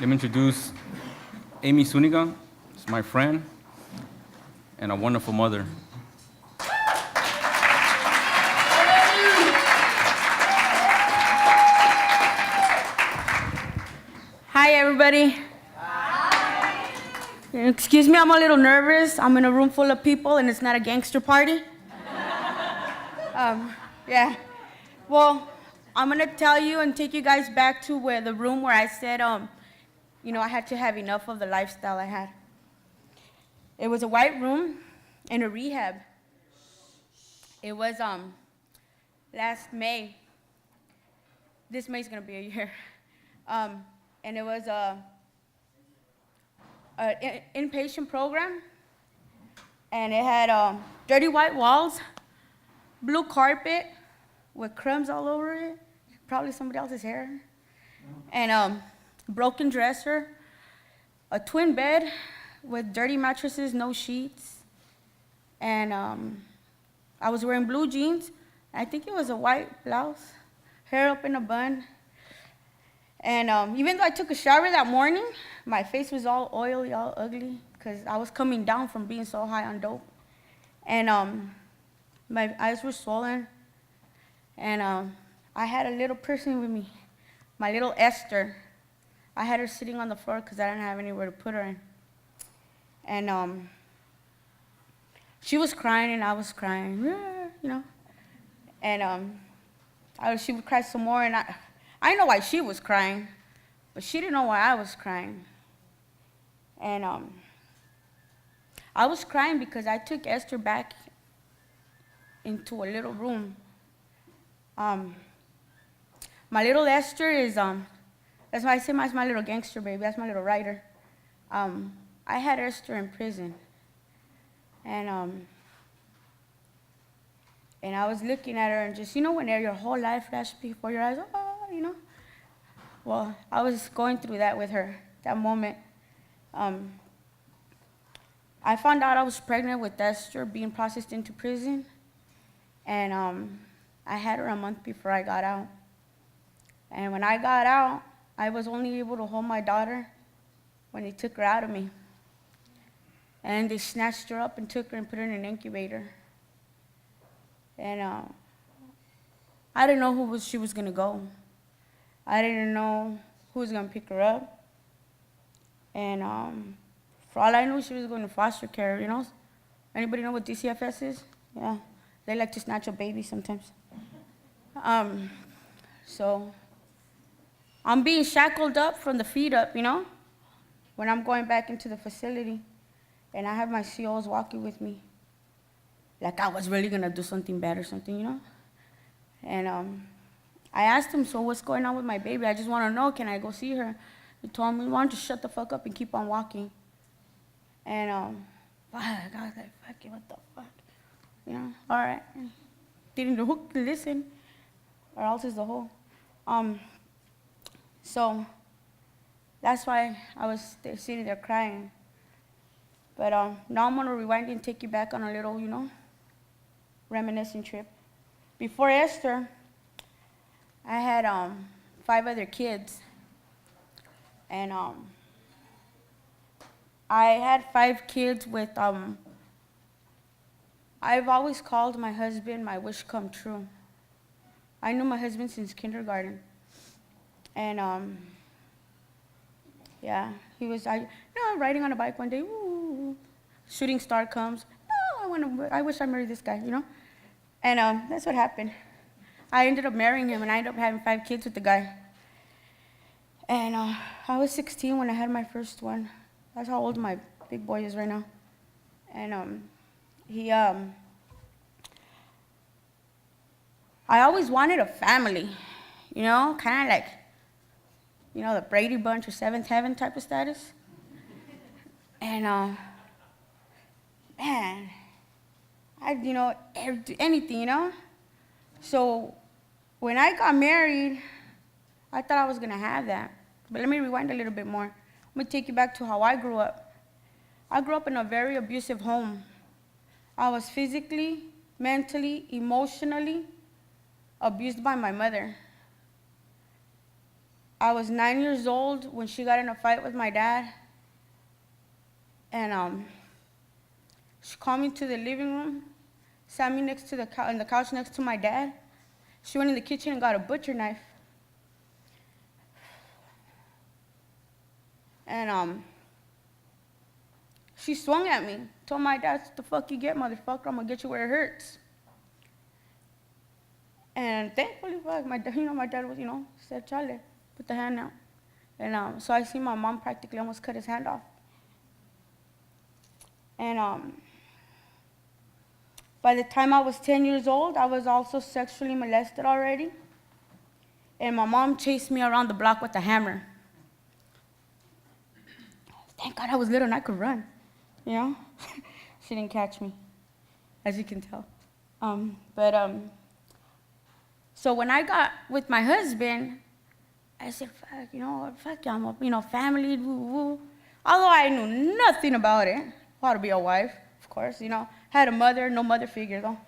Let me introduce Amie Zuniga. She's my friend and a wonderful mother. Hi, everybody. Excuse me, I'm a little nervous. I'm in a room full of people, and it's not a gangster party. Yeah. Well, I'm gonna tell you and take you guys back to the room where I said, I had to have enough of the lifestyle I had. It was a white room in a rehab. It was last May. This May's gonna be a year. And it was an inpatient program, and it had dirty white walls, blue carpet with crumbs all over it, probably somebody else's hair, and broken dresser, a twin bed with dirty mattresses, no sheets, and I was wearing blue jeans. I think it was a white blouse, hair up in a bun. And even though I took a shower that morning, my face was all oily, all ugly, because I was coming down from being so high on dope. And my eyes were swollen. And I had a little person with me, my little Esther. I had her sitting on the floor because I didn't have anywhere to put her in. And she was crying and I was crying, And she would cry some more, and I know why she was crying, but she didn't know why I was crying. And I was crying because I took Esther back into a little room. My little Esther is, that's why I say my little gangster baby, that's my little writer. I had Esther in prison. And I was looking at her and just, when your whole life flashes before your eyes, Well, I was going through that with her, that moment. I found out I was pregnant with Esther being processed into prison, and I had her a month before I got out. And when I got out, I was only able to hold my daughter when they took her out of me. And they snatched her up and took her and put her in an incubator. And I didn't know she was going to go. I didn't know who was going to pick her up. And for all I knew, she was going to foster care, Anybody know what DCFS is? Yeah. They like to snatch up babies sometimes. So I'm being shackled up from the feet up, when I'm going back into the facility. And I have my COs walking with me. Like I was really going to do something bad or something, And I asked him, so what's going on with my baby? I just want to know, can I go see her? He told me, why don't you shut the fuck up and keep on walking? And I was like, fuck it, what the fuck? All right. Didn't listen, or else it's the whole. So that's why I was sitting there crying. But now I'm going to rewind and take you back on a little, reminiscing trip. Before Esther, I had 5 other kids. And I had 5 kids with, I've always called my husband my wish come true. I knew my husband since kindergarten. And yeah, he was, riding on a bike one day, ooh, shooting star comes, I wish I married this guy, And that's what happened. I ended up marrying him, and I ended up having 5 kids with the guy. And I was 16 when I had my first one. That's how old my big boy is right now. And I always wanted a family, kind of like, the Brady Bunch or Seventh Heaven type of status. And man, I'd, anything, So when I got married, I thought I was going to have that. But let me rewind a little bit more. I'm going to take you back to how I grew up. I grew up in a very abusive home. I was physically, mentally, emotionally abused by my mother. I was 9 years old when she got in a fight with my dad. And she called me to the living room, sat me next to on the couch next to my dad. She went in the kitchen and got a butcher knife. And she swung at me, told my dad, "What the fuck you get, motherfucker? I'm gonna get you where it hurts." And thankfully, fuck, my dad was, said, "Chale, put the hand out." And so I see my mom practically almost cut his hand off. And by the time I was 10 years old, I was also sexually molested already. And my mom chased me around the block with a hammer. Thank God I was little and I could run, She didn't catch me, as you can tell. So when I got with my husband, I said, fuck y'all, family, woo. Although I knew nothing about it, how to be a wife, of course, Had a mother, no mother figure, though.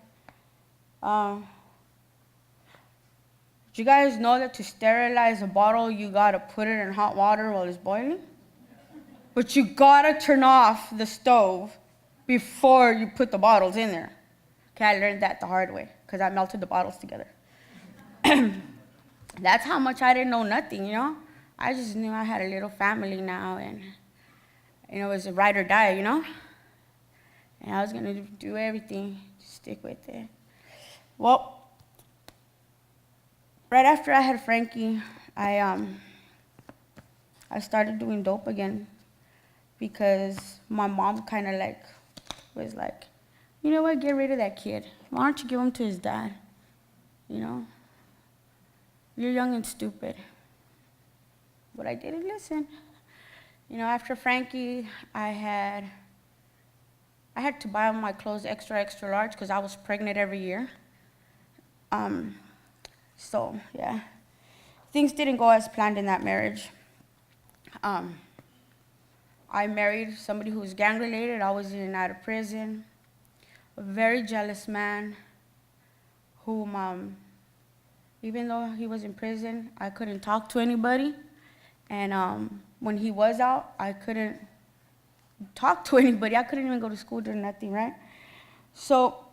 Do you guys know that to sterilize a bottle, you gotta put it in hot water while it's boiling? But you gotta turn off the stove before you put the bottles in there. Okay, I learned that the hard way, because I melted the bottles together. That's how much I didn't know nothing, I just knew I had a little family now, and, it was a ride or die, And I was gonna do everything to stick with it. Well, right after I had Frankie, I started doing dope again, because my mom kind of was like, you know what, get rid of that kid. Why don't you give him to his dad? You're young and stupid. But I didn't listen. After Frankie, I had to buy all my clothes extra large because I was pregnant every year. So, yeah. Things didn't go as planned in that marriage. I married somebody who was gang-related. I was in and out of prison. A very jealous man whom, even though he was in prison, I couldn't talk to anybody. And when he was out, I couldn't talk to anybody. I couldn't even go to school, do nothing, right? So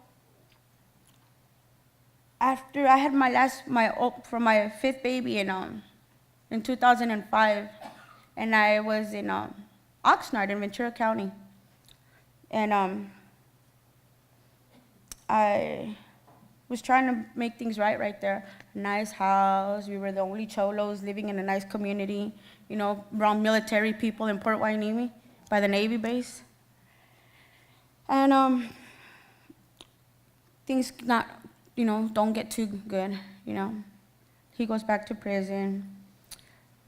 after I had for my fifth baby in 2005, and I was in Oxnard in Ventura County. And I was trying to make things right there. Nice house. We were the only cholos living in a nice community, around military people in Port Hueneme by the Navy base. And things don't get too good, He goes back to prison.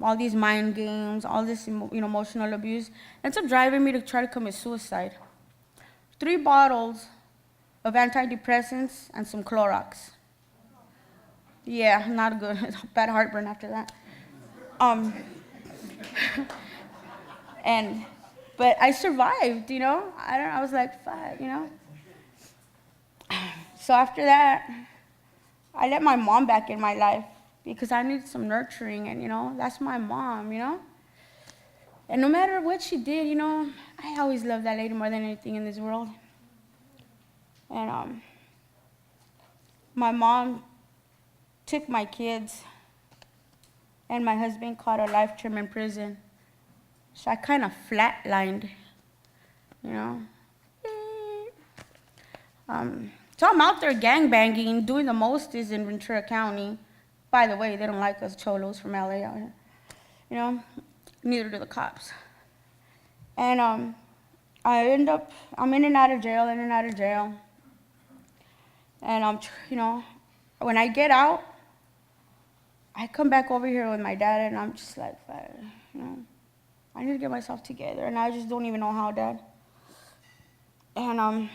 All these mind games, all this emotional abuse, ends up driving me to try to commit suicide. 3 bottles of antidepressants and some Clorox. Yeah, not good. Bad heartburn after that. But I survived, I was like, fuck, So after that, I let my mom back in my life because I needed some nurturing, and that's my mom, And no matter what she did, I always loved that lady more than anything in this world. And my mom took my kids, and my husband caught a life term in prison. So I kind of flatlined, So I'm out there gangbanging, doing the most is in Ventura County. By the way, they don't like us cholos from LA out here. Neither do the cops. And I'm in and out of jail, And, when I get out, I come back over here with my dad, and I'm just like, I need to get myself together, and I just don't even know how, Dad. And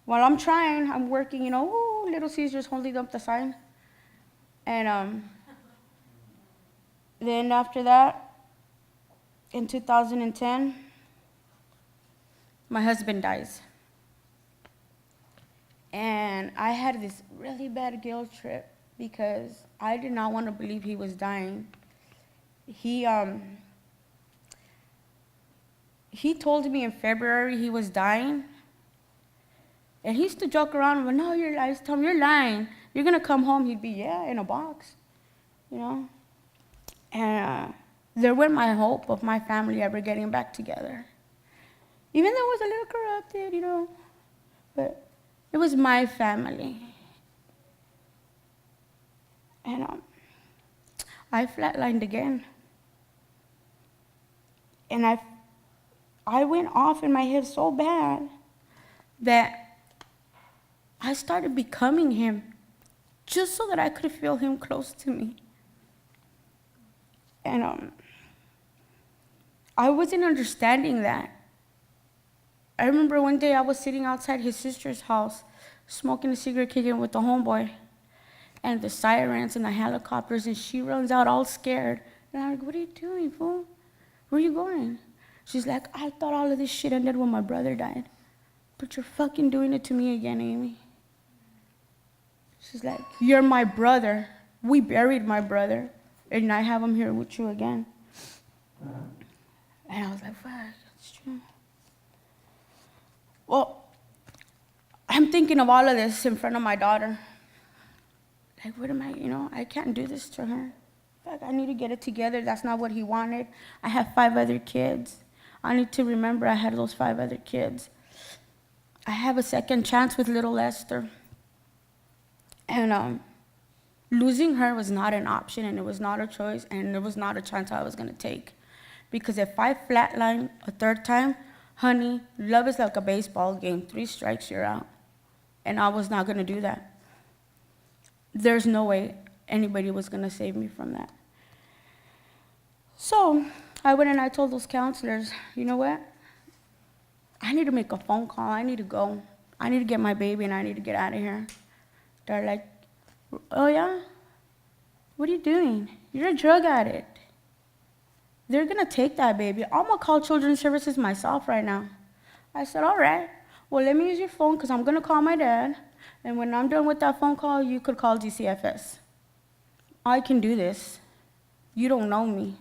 while I'm trying, I'm working, Little Caesars holding up the sign. And then after that, in 2010, my husband dies. And I had this really bad guilt trip because I did not want to believe he was dying. He told me in February he was dying, and he used to joke around, but no, you're lying. I used to tell him, you're lying. You're going to come home. He'd be, yeah, in a box, you know. And there went my hope of my family ever getting back together. Even though it was a little corrupted, you know, but it was my family. And I flatlined again. And I went off in my head so bad that I started becoming him just so that I could feel him close to me. And I wasn't understanding that. I remember one day I was sitting outside his sister's house, smoking a cigarette, kicking with the homeboy, and the sirens and the helicopters, and she runs out all scared. And I'm like, what are you doing, fool? Where are you going? She's like, I thought all of this shit ended when my brother died. But you're fucking doing it to me again, Amie. She's like, you're my brother. We buried my brother, and I have him here with you again. And I was like, fuck, that's true. Well, I'm thinking of all of this in front of my daughter. Like, what am I, I can't do this to her. Fuck, I need to get it together. That's not what he wanted. I have 5 other kids. I need to remember I had those 5 other kids. I have a second chance with little Esther. And losing her was not an option, and it was not a choice, and it was not a chance I was going to take. Because if I flatline a third time, honey, love is like a baseball game. 3 strikes, you're out. And I was not going to do that. There's no way anybody was going to save me from that. So I went and I told those counselors, you know what? I need to make a phone call. I need to go. I need to get my baby, and I need to get out of here. They're like, oh, yeah? What are you doing? You're a drug addict. They're going to take that baby. I'm going to call Children's Services myself right now. I said, all right. Well, let me use your phone because I'm going to call my dad. And when I'm done with that phone call, you could call DCFS. I can do this. You don't know me.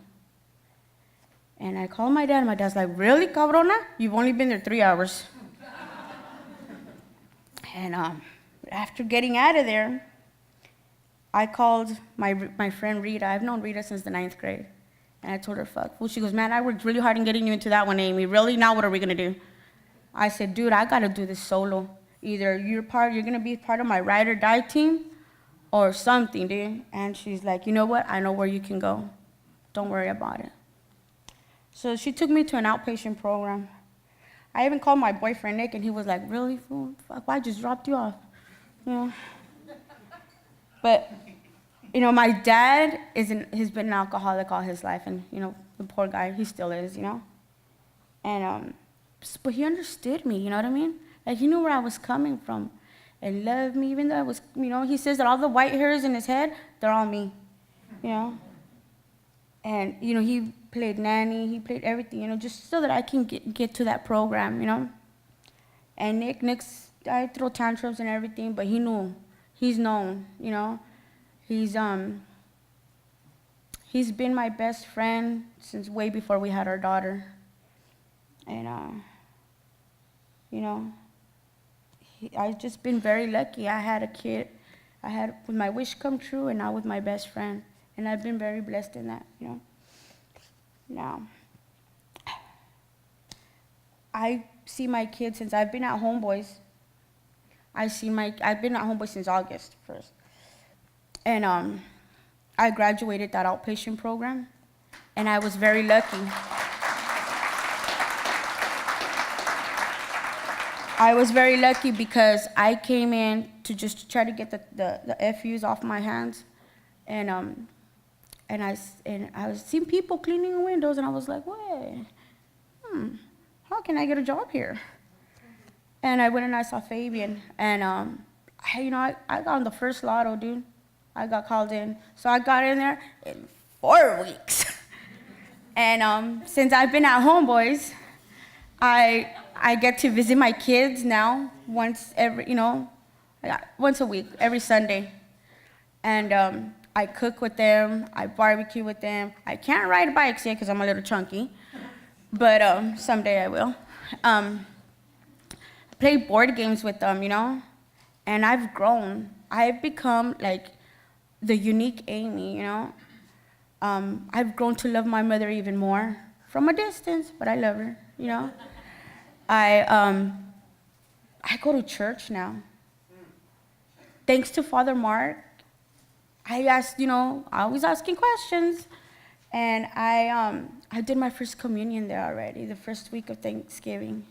And I called my dad, and my dad's like, really, cabrona? You've only been there 3 hours. And after getting out of there, I called my friend Rita. I've known Rita since the 9th grade. And I told her, fuck. Well, she goes, man, I worked really hard in getting you into that one, Amie. Really? Now what are we going to do? I said, dude, I got to do this solo. Either you're going to be part of my ride or die team or something, dude. And she's like, you know what? I know where you can go. Don't worry about it. So she took me to an outpatient program. I even called my boyfriend, Nick, and he was like, really, fool? Fuck, I just dropped you off. But, my dad has been an alcoholic all his life, and, the poor guy, he still is, And, but he understood me, you know what I mean? Like, he knew where I was coming from and loved me, even though I was, he says that all the white hairs in his head, they're all me, And, he played nanny, he played everything, just so that I can get to that program, And I throw tantrums and everything, but he knew, he's known, He's been my best friend since way before we had our daughter. And, I've just been very lucky. I had a kid. I had with my wish come true, and now with my best friend. And I've been very blessed in that, Now, I see my kids since I've been at Homeboys. I've been at Homeboys since August 1st. And I graduated that outpatient program, and I was very lucky. I was very lucky because I came in to just try to get the FUs off my hands, and I was seeing people cleaning windows, and I was like, wait, how can I get a job here? And I went and I saw Fabian, and I got on the first lotto, dude. I got called in, so I got in there in 4 weeks. And since I've been at Homeboys, I get to visit my kids now once a week, every Sunday. And I cook with them, I barbecue with them. I can't ride bikes yet because I'm a little chunky, but someday I will. Play board games with them, and I've grown. I've become like the unique Amie, I've grown to love my mother even more from a distance, but I love her, I go to church now. Thanks to Father Mark, I asked, I was asking questions, and I did my first communion there already, the first week of Thanksgiving.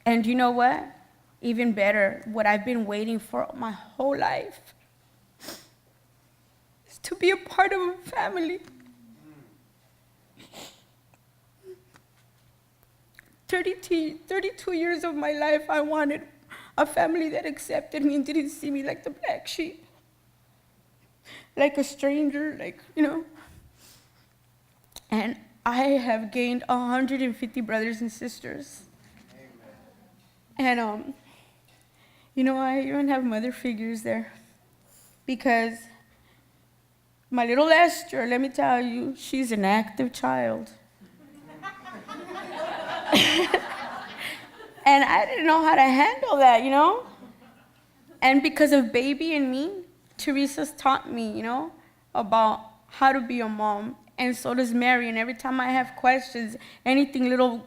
And you know what? Even better, what I've been waiting for my whole life is to be a part of a family. 32 years of my life, I wanted a family that accepted me and didn't see me like the black sheep, like a stranger, And I have gained 150 brothers and sisters. Amen. And, I even have mother figures there. Because my little Esther, let me tell you, she's an active child. And I didn't know how to handle that, And because of baby and me, Teresa's taught me, about how to be a mom. And so does Mary. And every time I have questions, anything little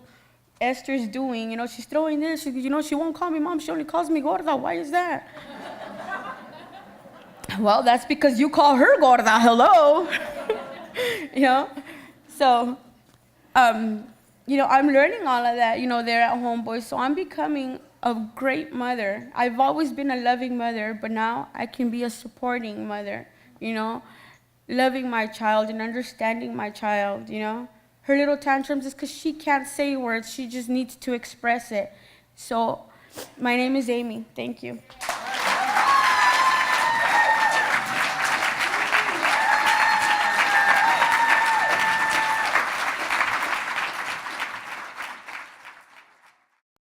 Esther's doing, she's throwing this. She won't call me mom. She only calls me gorda. Why is that? Well, that's because you call her gorda. Hello. So, I'm learning all of that, there at home, boys. So I'm becoming a great mother. I've always been a loving mother, but now I can be a supporting mother, loving my child and understanding my child, Her little tantrums is because she can't say words. She just needs to express it. So my name is Amie. Thank you.